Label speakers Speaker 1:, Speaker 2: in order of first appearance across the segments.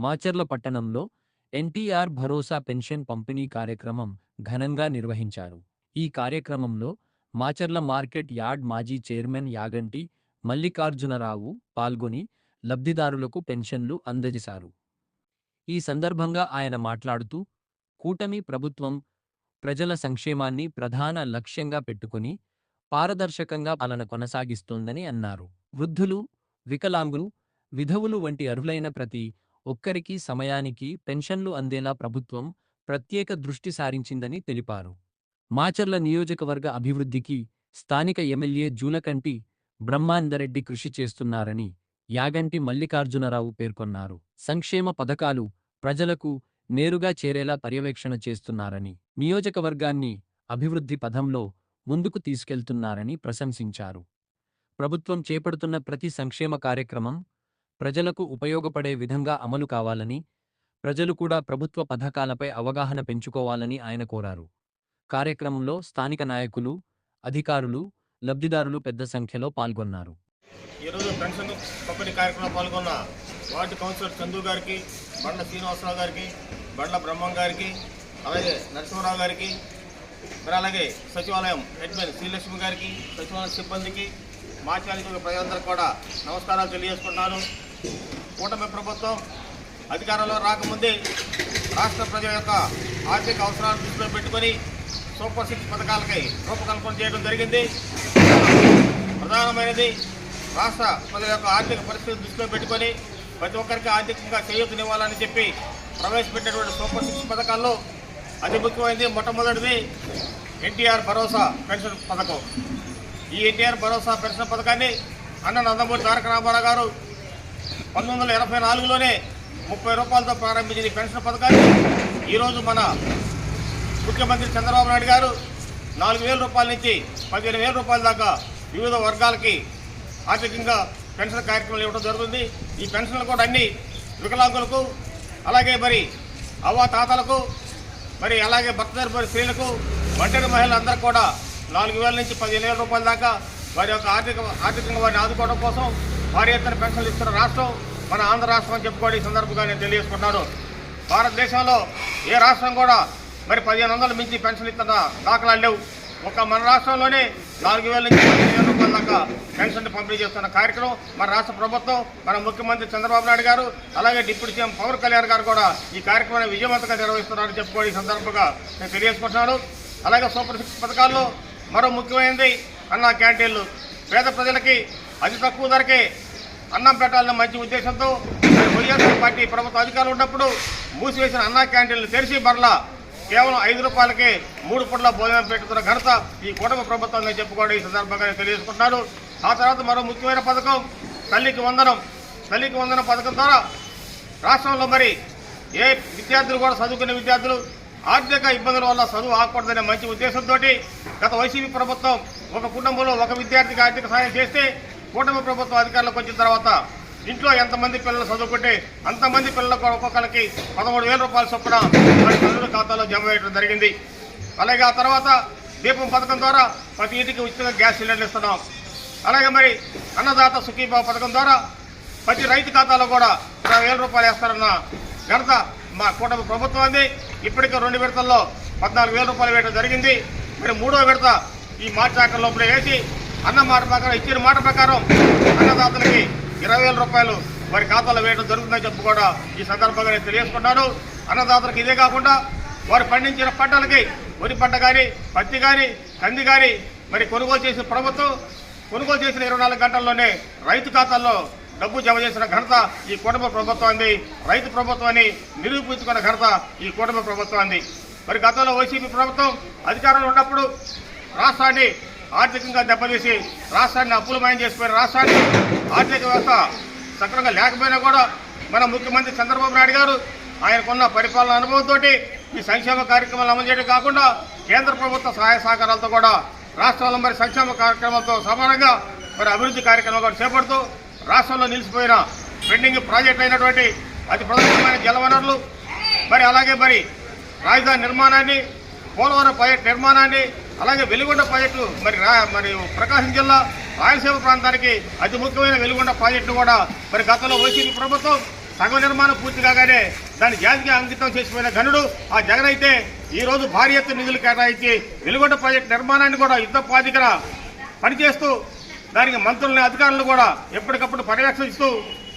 Speaker 1: మాచర్ల పట్టణంలో ఎన్టీఆర్ భరోసా పెన్షన్ పంపిణీ కార్యక్రమం ఘనంగా నిర్వహించారు. ఈ కార్యక్రమంలో మాచర్ల మార్కెట్ యార్డ్ మాజీ చైర్మన్ యాగంటి మల్లికార్జునరావు పాల్గొని లబ్ధిదారులకు పెన్షన్లు అందజేశారు. ఈ సందర్భంగా ఆయన మాట్లాడుతూ, కూటమి ప్రభుత్వం ప్రజల సంక్షేమాన్ని ప్రధాన లక్ష్యంగా పెట్టుకుని పారదర్శకంగా పాలన కొనసాగిస్తోందని అన్నారు. వృద్ధులు, వికలాంగులు, విధవులు వంటి అర్హులైన ప్రతి ఒక్కరికి సమయానికి పెన్షన్లు అందేలా ప్రభుత్వం ప్రత్యేక దృష్టి సారించిందని తెలిపారు. మాచర్ల నియోజకవర్గ అభివృద్ధికి స్థానిక ఎమ్మెల్యే జూలకంటి బ్రహ్మానందరెడ్డి కృషి చేస్తున్నారని యాగంటి మల్లికార్జునరావు పేర్కొన్నారు. సంక్షేమ పథకాలు ప్రజలకు నేరుగా చేరేలా పర్యవేక్షణ చేస్తున్నారని, నియోజకవర్గాన్ని అభివృద్ధి పథంలో ముందుకు తీసుకెళ్తున్నారని ప్రశంసించారు. ప్రభుత్వం చేపడుతున్న ప్రతి సంక్షేమ కార్యక్రమం ప్రజలకు ఉపయోగపడే విధంగా అమలు కావాలని, ప్రజలు కూడా ప్రభుత్వ పథకాలపై అవగాహన పెంచుకోవాలని ఆయన కోరారు. కార్యక్రమంలో స్థానిక నాయకులు, అధికారులు, లబ్ధిదారులు పెద్ద సంఖ్యలో పాల్గొన్నారు.
Speaker 2: ఈరోజు పెన్షన్ పంపిణీ కార్యక్రమంలో పాల్గొన్న వార్డు కౌన్సిలర్ చందు గారికి, బండ్ల శ్రీనివాసరావు గారికి, బండ్ల బ్రహ్మం గారికి, అలాగే నరసింహరావు గారికి, మరి అలాగే సచివాలయం అడ్మిన్ శ్రీలక్ష్మి గారికి, సచివాలయం సిబ్బందికి, మాచర్ల ప్రజలందరికీ కూడా నమస్కారాలు తెలియజేసుకుంటున్నాను. కూటమి ప్రభుత్వం అధికారంలో రాకముందే రాష్ట్ర ప్రజల యొక్క ఆర్థిక అవసరాలను దృష్టిలో పెట్టుకొని సూపర్ సిక్స్ పథకాలకై రూపకల్పన చేయడం జరిగింది. ప్రధానమైనది రాష్ట్ర ప్రజల యొక్క ఆర్థిక పరిస్థితిని దృష్టిలో పెట్టుకొని ప్రతి ఒక్కరికి ఆర్థికంగా చేయూతనివ్వాలని చెప్పి ప్రవేశపెట్టినటువంటి సూపర్ సిక్స్ పథకాల్లో అతి ముఖ్యమైనది మొట్టమొదటిది ఎన్టీఆర్ భరోసా పెన్షన్ పథకం. ఈ ఎన్టీఆర్ భరోసా పెన్షన్ పథకాన్ని అన్న నందమూరి తారక రామారావు గారు 1984లోనే 30 రూపాయలతో ప్రారంభించిన ఈ పెన్షన్ పథకాన్ని ఈరోజు మన ముఖ్యమంత్రి చంద్రబాబు నాయుడు గారు 4,000 రూపాయల నుంచి 15,000 రూపాయల దాకా వివిధ వర్గాలకి ఆర్థికంగా పెన్షన్ కార్యక్రమాలు ఇవ్వడం జరుగుతుంది. ఈ పెన్షన్లు కూడా అన్ని వికలాంగులకు, అలాగే మరి అవ్వాతాతలకు, మరి అలాగే భర్త చనిపోయిన స్త్రీలకు, ఒంటరి మహిళలందరూ కూడా 4,000 నుంచి 15,000 రూపాయల దాకా వారి యొక్క ఆర్థికంగా వారిని ఆదుకోవడం కోసం భారీ ఎత్తున పెన్షన్లు ఇస్తున్న రాష్ట్రం మన ఆంధ్ర రాష్ట్రం అని చెప్పుకోవడం ఈ సందర్భంగా నేను తెలియజేసుకుంటున్నాను. భారతదేశంలో ఏ రాష్ట్రం కూడా మరి 1,500 మించి పెన్షన్ ఇస్తున్న దాఖలాలు లేవు. ఒక మన రాష్ట్రంలోనే 4,000 నుంచి 15,000 రూపాయల దాకా పెన్షన్ పంపిణీ చేస్తున్న కార్యక్రమం మన రాష్ట్ర ప్రభుత్వం, మన ముఖ్యమంత్రి చంద్రబాబు నాయుడు గారు, అలాగే డిప్యూటీ సీఎం పవన్ కళ్యాణ్ గారు కూడా ఈ కార్యక్రమాన్ని విజయవంతంగా నిర్వహిస్తున్నారని చెప్పుకోవడం ఈ సందర్భంగా నేను తెలియజేసుకుంటున్నాను. అలాగే సూపర్ సిక్స్ పథకాల్లో మరో ముఖ్యమైనది అన్న క్యాంటీన్లు. పేద ప్రజలకి అతి తక్కువ ధరకే అన్నం పెట్టాలన్న మంచి ఉద్దేశంతో వైఎస్ఆర్ పార్టీ ప్రభుత్వ అధికారులు ఉన్నప్పుడు మూసివేసిన అన్నా క్యాంటీన్లు తెరిచి మరలా కేవలం 5 రూపాయలకే 3 పూట్ల భోజనం పెట్టుకున్న ఘనత ఈ కూటమి ప్రభుత్వంగా చెప్పుకోవడం ఈ సందర్భంగా తెలియజేసుకుంటున్నాను. ఆ తర్వాత మరో ముఖ్యమైన పథకం తల్లికి వందనం. తల్లికి వందనం పథకం ద్వారా రాష్ట్రంలో మరి ఏ విద్యార్థులు కూడా చదువుకునే విద్యార్థులు ఆర్థిక ఇబ్బందుల వల్ల చదువు ఆకూడదనే మంచి ఉద్దేశంతో గత వైసీపీ ప్రభుత్వం ఒక కుటుంబంలో ఒక విద్యార్థికి ఆర్థిక సహాయం చేస్తే కూటమి ప్రభుత్వం అధికారంలోకి వచ్చిన తర్వాత ఇంట్లో ఎంతమంది పిల్లలు చదువుకుంటే అంతమంది పిల్లలకు ఒక్కొక్కరికి 13,000 రూపాయల చొప్పున వారి తల్లుల ఖాతాలో జమ వేయడం జరిగింది. అలాగే ఆ తర్వాత దీపం పథకం ద్వారా ప్రతి ఇంటికి ఉచితంగా గ్యాస్ సిలిండర్లు ఇస్తున్నాం. అలాగే మరి అన్నదాత సుఖీభావ పథకం ద్వారా ప్రతి రైతు ఖాతాలో కూడా 20,000 రూపాయలు వేస్తారన్న ఘనత మా కూటమి ప్రభుత్వం అంది. ఇప్పటికే 2 విడతల్లో 14,000 రూపాయలు వేయడం జరిగింది. మరి 3వ విడత ఈ మార్చి ఆఖరి లోపల వేసి అన్న మాట ప్రకారం ఇచ్చిన మాట ప్రకారం అన్నదాతలకి 20,000 రూపాయలు వారి ఖాతాలో వేయడం జరుగుతుందని చెప్పి కూడా ఈ సందర్భంగా నేను తెలియజేసుకుంటాను. అన్నదాతలకు ఇదే కాకుండా వారు పండించిన పంటలకి వరి పంట కానీ, పత్తి కానీ, కంది కానీ మరి కొనుగోలు చేసిన ప్రభుత్వం కొనుగోలు చేసిన 24 గంటల్లోనే రైతు ఖాతాల్లో డబ్బు జమ చేసిన ఘనత ఈ కూటమి ప్రభుత్వం అంది. రైతు ప్రభుత్వాన్ని నిరూపించుకున్న ఘనత ఈ కూటమి ప్రభుత్వం అంది. మరి గతంలో వైసీపీ ప్రభుత్వం అధికారంలో ఉన్నప్పుడు రాష్ట్రాన్ని ఆర్థికంగా దెబ్బతీసి రాష్ట్రాన్ని అప్పులమయం చేసిపోయిన రాష్ట్రాన్ని ఆర్థిక వ్యవస్థ సక్రమంగా లేకపోయినా కూడా మన ముఖ్యమంత్రి చంద్రబాబు నాయుడు గారు ఆయనకున్న పరిపాలన అనుభవంతో ఈ సంక్షేమ కార్యక్రమాలు అమలు చేయడం కాకుండా కేంద్ర ప్రభుత్వ సహాయ సహకారాలతో కూడా రాష్ట్రంలో మరి సంక్షేమ కార్యక్రమాలతో సమానంగా మరి అభివృద్ధి కార్యక్రమాలు కూడా చేపడుతూ రాష్ట్రంలో నిలిచిపోయిన పెండింగ్ ప్రాజెక్టు అయినటువంటి అతి ప్రధానమైన జలవనరులు, మరి అలాగే మరి రాజధాని నిర్మాణాన్ని, పోలవరం ప్రాజెక్టు నిర్మాణాన్ని, అలాగే వెలుగొండ ప్రాజెక్టు మరి ప్రకాశం జిల్లా రాయలసీమ ప్రాంతానికి అతి ముఖ్యమైన వెలుగొండ ప్రాజెక్టు కూడా మరి గతంలో వైసీపీ ప్రభుత్వం సగం నిర్మాణం పూర్తి కాగానే దాన్ని జాతికి అంకితం చేసిపోయిన ఘనుడు ఆ జగన్ అయితే ఈ రోజు భారీ ఎత్తున నిధులు కేటాయించి వెలుగొండ ప్రాజెక్టు నిర్మాణాన్ని కూడా యుద్ధ ప్రాతికన పనిచేస్తూ దానికి మంత్రులని అధికారులు కూడా ఎప్పటికప్పుడు పర్యవేక్షిస్తూ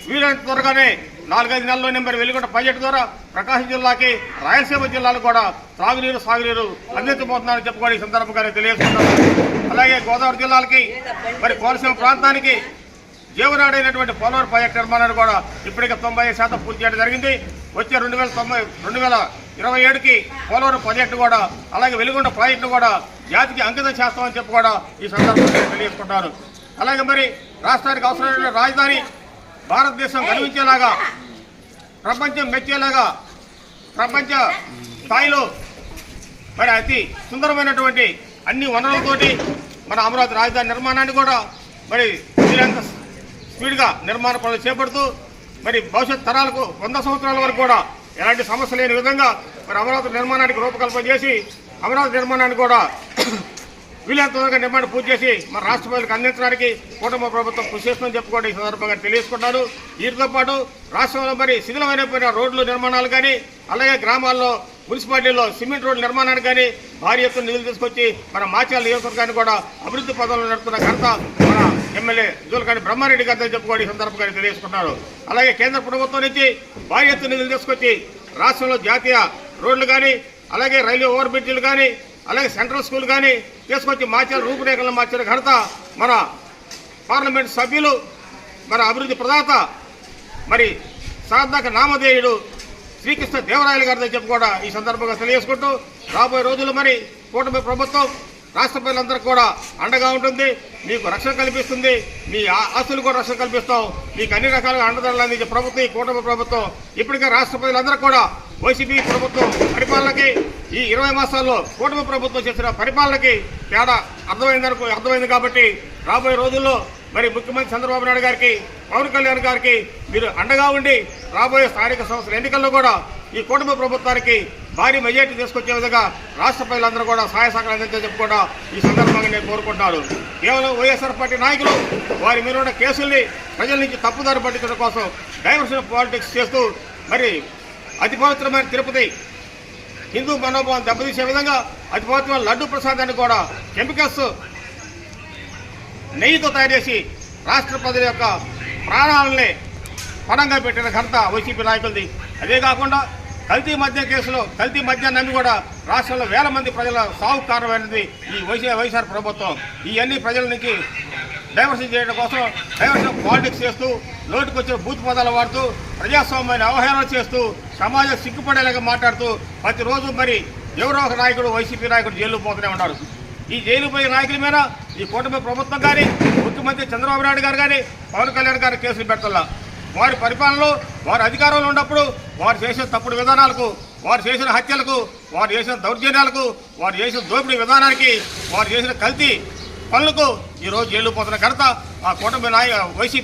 Speaker 2: వీలైనంత త్వరగానే 4-5 నెలల్లోనే మరి వెలుగొండ ప్రాజెక్టు ద్వారా ప్రకాశం జిల్లాకి రాయలసీమ జిల్లాలకు కూడా త్రాగునీరు సాగునీరు అందించబోతున్నారని చెప్పుకోవడం ఈ సందర్భంగానే తెలియజేస్తున్నాను. అలాగే గోదావరి జిల్లాలకి మరి కోనసీమ ప్రాంతానికి జీవనాడైనటువంటి పోలవరం ప్రాజెక్టు నిర్మాణాన్ని కూడా ఇప్పటికే 95% పూర్తి చేయడం జరిగింది. వచ్చే 2027కి పోలవరం ప్రాజెక్టు కూడా అలాగే వెలుగొండ ప్రాజెక్టు కూడా జాతికి అంకితం చేస్తామని చెప్పి కూడా ఈ సందర్భంగా తెలియజేసుకుంటారు. అలాగే మరి రాష్ట్రానికి అవసరమైన రాజధాని భారతదేశం గర్వించేలాగా ప్రపంచం మెచ్చేలాగా ప్రపంచ స్థాయిలో మరి అతి సుందరమైనటువంటి అన్ని వనరులతోటి మన అమరావతి రాజధాని నిర్మాణాన్ని కూడా మరి వీలైనంత స్పీడ్గా నిర్మాణ పనులు చేపడుతూ మరి భవిష్యత్ తరాలకు 100 సంవత్సరాల వరకు కూడా ఎలాంటి సమస్య లేని విధంగా మరి అమరావతి నిర్మాణానికి రూపకల్పన చేసి అమరావతి నిర్మాణాన్ని కూడా వీలైనంత త్వరగా నిర్మాణం పూర్తి చేసి మన రాష్ట్ర ప్రజలకు అందించడానికి కూటమి ప్రభుత్వం కృషి చేస్తుందని చెప్పుకోవడం ఈ సందర్భంగా తెలియజేసుకుంటారు. వీటితో పాటు రాష్ట్రంలో మరి శిథిలమైనపోయిన రోడ్లు నిర్మాణాలు కానీ అలాగే గ్రామాల్లో మున్సిపాలిటీల్లో సిమెంట్ రోడ్ల నిర్మాణానికి కానీ భారీ ఎత్తున నిధులు తీసుకొచ్చి మన మాచాల నియోజకవర్గాన్ని కూడా అభివృద్ధి పదంలో నడుపుతున్న ఘనత మన ఎమ్మెల్యే జూలకంటి బ్రహ్మారెడ్డి గారితో చెప్పుకోవడం ఈ సందర్భంగా తెలియజేసుకున్నారు. అలాగే కేంద్ర ప్రభుత్వం నుంచి భారీ ఎత్తున నిధులు తీసుకొచ్చి రాష్ట్రంలో జాతీయ రోడ్లు కానీ అలాగే రైల్వే ఓవర్ బ్రిడ్జిలు కానీ అలాగే సెంట్రల్ స్కూల్ కానీ తీసుకొచ్చి మార్చారు, రూపురేఖలను మార్చిన ఘనత మన పార్లమెంట్ సభ్యులు మన అభివృద్ధి ప్రదాత మరి సాధక నామధేయుడు శ్రీకృష్ణ దేవరాయలు గారితో చెప్పుకోవడా ఈ సందర్భంగా తెలియజేసుకుంటూ రాబోయే రోజులు మరి కూటమి ప్రభుత్వం రాష్ట్ర ప్రజలందరికీ కూడా అండగా ఉంటుంది, మీకు రక్షణ కల్పిస్తుంది, మీ ఆస్తులు కూడా రక్షణ కల్పిస్తాం, మీకు అన్ని రకాలుగా అండదండలు అందించే ప్రభుత్వం ఈ కూటమి ప్రభుత్వం. ఇప్పటికే రాష్ట్ర ప్రజలందరూ కూడా వైసీపీ ప్రభుత్వం పరిపాలనకి ఈ 20 మాసాల్లో కూటమి ప్రభుత్వం చేసిన పరిపాలనకి తేడా అర్థమైంది కాబట్టి రాబోయే రోజుల్లో మరి ముఖ్యమంత్రి చంద్రబాబు నాయుడు గారికి పవన్ కళ్యాణ్ గారికి మీరు అండగా ఉండి రాబోయే స్థానిక సంస్థల ఎన్నికల్లో కూడా ఈ కూటమి ప్రభుత్వానికి భారీ మెజార్టీ తీసుకొచ్చే విధంగా రాష్ట్ర ప్రజలందరూ కూడా సహాయ సహకారం అందించాలని చెప్పుకోవడా ఈ సందర్భంగా నేను కోరుకుంటున్నాను. కేవలం వైఎస్ఆర్ పార్టీ నాయకులు వారి మీద ఉన్న కేసుల్ని ప్రజల నుంచి తప్పుదారి పట్టించడం కోసం డైవర్షన్ పాలిటిక్స్ చేస్తూ మరి అతి పవిత్రమైన తిరుపతి హిందూ మనోభావం దెబ్బతీసే విధంగా అతి పవిత్రమైన లడ్డూ ప్రసాదాన్ని కూడా కెమికల్స్ నెయ్యితో తయారు చేసి రాష్ట్ర ప్రజల యొక్క ప్రాణాలని పణంగా పెట్టిన ఘనత వైసీపీ నాయకులది. అదే కాకుండా కల్తీ మద్యం కేసులో కల్తీ మద్యాన్ని కూడా రాష్ట్రంలో వేల మంది ప్రజల సాగు కారణమైనది ఈ వైఎస్ఆర్ ప్రభుత్వం. ఇవన్నీ ప్రజల నుంచి డైవర్షన్ చేయడం కోసం డైవర్షన్ పాలిటిక్స్ చేస్తూ నోటికొచ్చిన బూత్ పదాలు వాడుతూ ప్రజాస్వామ్యాన్ని అవహేళన చేస్తూ సమాజం సిగ్గుపడేలాగా మాట్లాడుతూ ప్రతిరోజు మరి ఎవరో ఒక నాయకుడు వైసీపీ నాయకుడు జైలు పోతూనే ఉన్నారు. ఈ జైలు పోయే నాయకుల మీద ఈ కూటమి ప్రభుత్వం కానీ ముఖ్యమంత్రి చంద్రబాబు నాయుడు గారు కానీ పవన్ కళ్యాణ్ గారు కేసులు పెట్టాల. వారి పరిపాలనలో వారి అధికారంలో ఉన్నప్పుడు వారు చేసిన తప్పుడు విధానాలకు, వారు చేసిన హత్యలకు, వారు చేసిన దౌర్జన్యాలకు, వారు చేసిన దోపిడీ విధానానికి, వారు చేసిన కల్తీ పనులకు ఈరోజు జైలు పోతున్న ఘనత ఆ కూటమి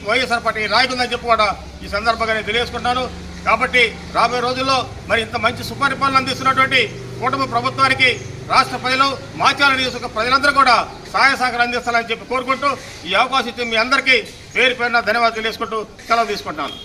Speaker 2: వైఎస్ఆర్ పార్టీ నాయకులని చెప్పుకోవడం ఈ సందర్భంగా నేను తెలియజేసుకుంటాను. కాబట్టి రాబోయే రోజుల్లో మరి ఇంత మంచి సుపరిపాలన అందిస్తున్నటువంటి కూటమి ప్రభుత్వానికి రాష్ట్ర ప్రజలు మాచాల నియోజక ప్రజలందరూ కూడా సహాయ సహకారం అందిస్తారని చెప్పి కోరుకుంటూ ఈ అవకాశం ఇచ్చి మీ అందరికీ పేరు పేరున ధన్యవాదాలు తెలియజేసుకుంటూ సెలవు తీసుకుంటున్నాను.